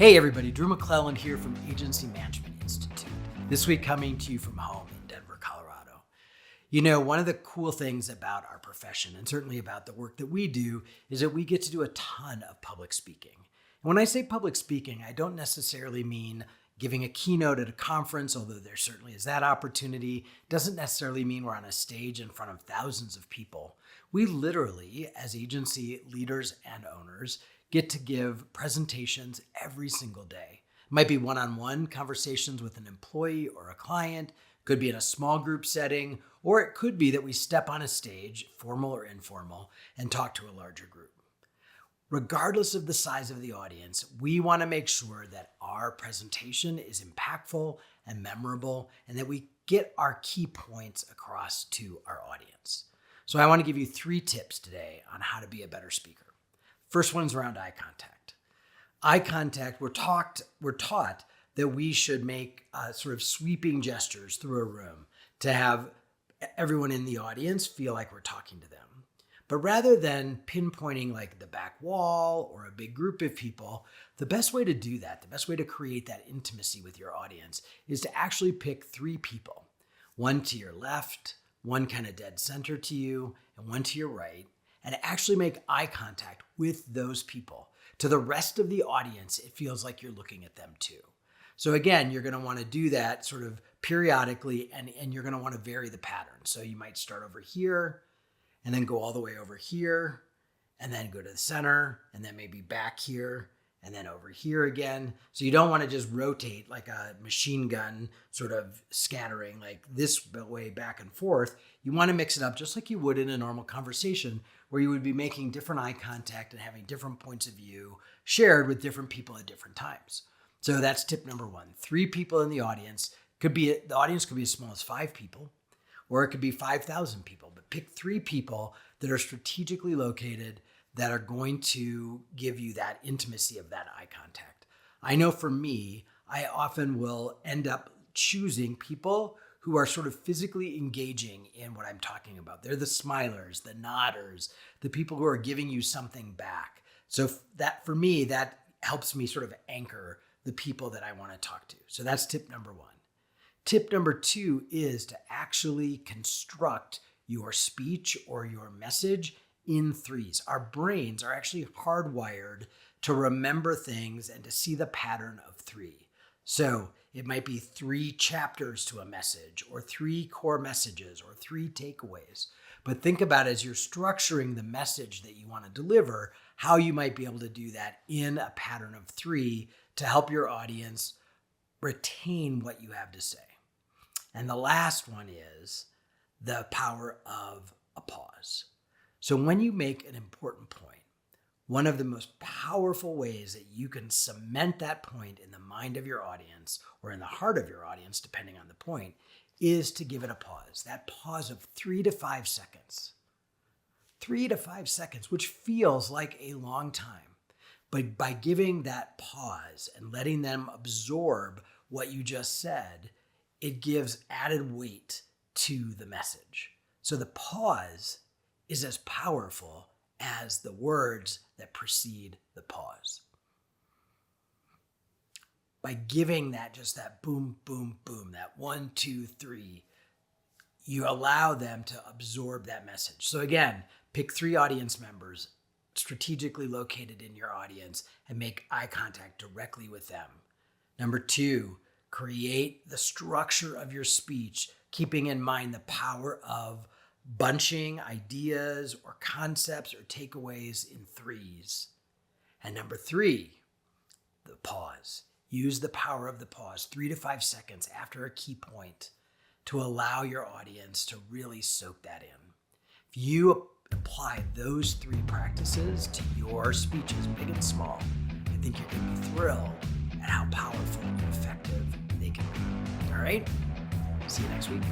Hey everybody, Drew McClellan here from Agency Management Institute. This week coming to you from home in Denver, Colorado. You know, one of the cool things about our profession, and certainly about the work that we do, is that we get to do a ton of public speaking. And when I say public speaking, I don't necessarily mean giving a keynote at a conference, although there certainly is that opportunity. It doesn't necessarily mean we're on a stage in front of thousands of people. We literally, as agency leaders and owners, get to give presentations every single day. It might be one-on-one conversations with an employee or a client, could be in a small group setting, or it could be that we step on a stage, formal or informal, and talk to a larger group. Regardless of the size of the audience, we want to make sure that our presentation is impactful and memorable, and that we get our key points across to our audience. So I want to give you 3 tips today on how to be a better speaker. First one's around eye contact. Eye contact, we're taught that we should make sort of sweeping gestures through a room to have everyone in the audience feel like we're talking to them. But rather than pinpointing like the back wall or a big group of people, the best way to do that, the best way to create that intimacy with your audience is to actually pick 3 people. One to your left, one kind of dead center to you, and one to your right, and actually make eye contact with those people. To the rest of the audience, it feels like you're looking at them too. So again, you're going to want to do that sort of periodically, and you're going to want to vary the pattern. So you might start over here, and then go all the way over here, and then go to the center, and then maybe back here, and then over here again. So you don't want to just rotate like a machine gun sort of scattering like this way back and forth. You want to mix it up just like you would in a normal conversation, where you would be making different eye contact and having different points of view shared with different people at different times. So that's tip number 1. 3 people in the audience. The audience could be as small as 5 people, or it could be 5,000 people, but pick 3 people that are strategically located that are going to give you that intimacy of that eye contact. I know for me, I often will end up choosing people who are sort of physically engaging in what I'm talking about. They're the smilers, the nodders, the people who are giving you something back. So that for me, that helps me sort of anchor the people that I want to talk to. So that's tip number 1. Tip number 2 is to actually construct your speech or your message in 3s. Our brains are actually hardwired to remember things and to see the pattern of 3. So it might be 3 chapters to a message, or 3 core messages, or 3 takeaways. But think about, as you're structuring the message that you want to deliver, how you might be able to do that in a pattern of 3 to help your audience retain what you have to say. And the last one is the power of a pause. So when you make an important point, one of the most powerful ways that you can cement that point in the mind of your audience, or in the heart of your audience, depending on the point, is to give it a pause. That pause of 3 to 5 seconds. 3 to 5 seconds, which feels like a long time. But by giving that pause and letting them absorb what you just said, it gives added weight to the message. So the pause is as powerful as the words that precede the pause. By giving that just that boom, boom, boom, that 1, 2, 3, you allow them to absorb that message. So again, pick 3 audience members strategically located in your audience and make eye contact directly with them. Number 2, create the structure of your speech, keeping in mind the power of bunching ideas or concepts or takeaways in 3s. And number 3, the pause. Use the power of the pause, 3 to 5 seconds after a key point, to allow your audience to really soak that in. If you apply those 3 practices to your speeches, big and small, I think you're going to be thrilled at how powerful and effective they can be. All right? See you next week.